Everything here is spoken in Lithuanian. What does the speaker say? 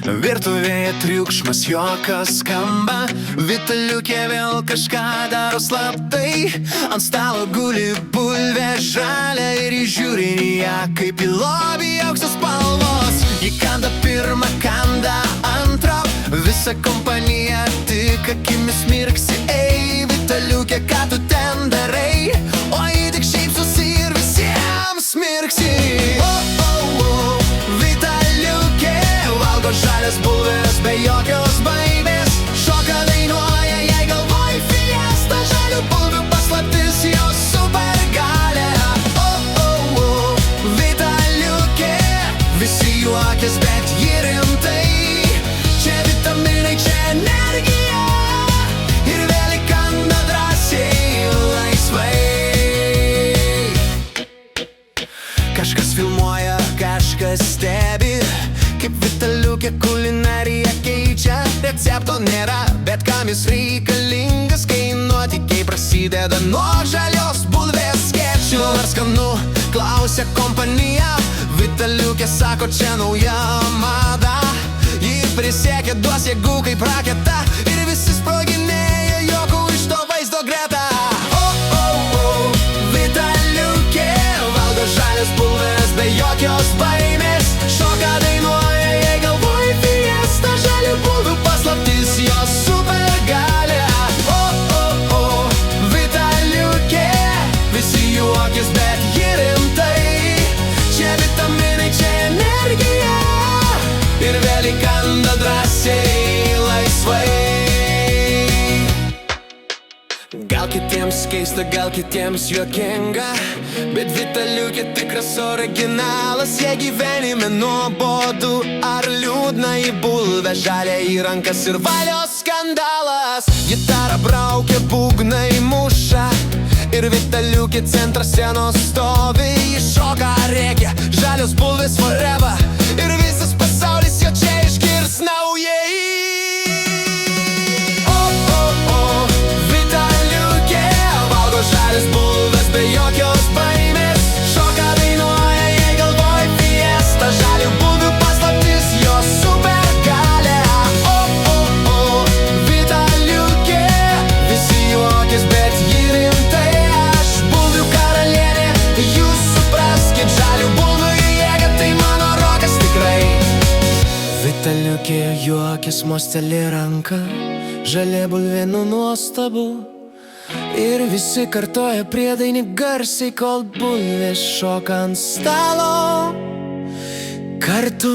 Virtuvėje triukšmas, juokas skamba, Vitaliukė vėl kažką daro slaptai. Ant stalo guli bulvė žalia ir žiūri į ją kaip į lobį auksos spalvos. Ji kanda pirmą, kanda antro, visa kompanija tik akimis mirksi. Ei, Vitaliukė, ką tu ten darai? O ji tik šypsosi ir visiems mirksi. Vitaliukė valgo žalias bulves be jokios baimės. Šoka, dainuoja, jei galvoj fiesta. Žalių bulvių paslaptis jos supergalia. Vitaliukė, visi juokės, bet ji rimtai. Čia vitaminai, čia energija, ir vėl įkanda drąsiai, laisvai. Kažkas filmuoja, kažkas stebi, kaip Vitaliukė kulinariją keičia. Recepto nėra, bet kam jis reikalingas, kai nuotykiai prasideda nuo žalios bulvės skečio. Ar skanu, klausia kompanija, Vitaliukė sako, čia nauja mada. Ji prisiekė, duos jėgų kaip raketa, ir visi sproginėja juokų iš to vaizdo greta. Vitaliukė valgo žalias bulves be jokios baimės. Šoka, dainuoja, jei galvoj fiesta. Žalių bulvių paslaptis jos supergalia. Vitaliukė, visi juokės, bet ji rimtai. Čia vitaminai, čia energija, ir vėl įkanda drąsiai, laisvai. Gal kitiems keista, gal kitiems juokinga, bet Vitaliukė tikras originalas. Jei gyvenime nuobodu ar liūdna, į bulvę žalia į rankas ir valios skandalas. Gitarą braukia, būgnai muša, ir Vitaliukė centras scenos stovi. Ji šoka, rėkia, žalios bulvės forever, ir visas pasaulis jo čia išgirs naujai. Vitaliukė valgo žalias bulves be jokios baimės. Šoka, dainuoja, jei galvoj fiesta. Žalių bulvių paslaptis jos supergalia. Vitaliukė, visi juokės, bet ji rimtai. Aš bulvių karalienė, jūs supraskit. Žalių bulvių jėga, tai mano rokas tikrai. Vitaliukė juokės, mosteli ranka, žalia bulvė, nu nuostabu. Ir visi kartoja priedainį garsiai, kol bulvės šoka ant stalo kartu.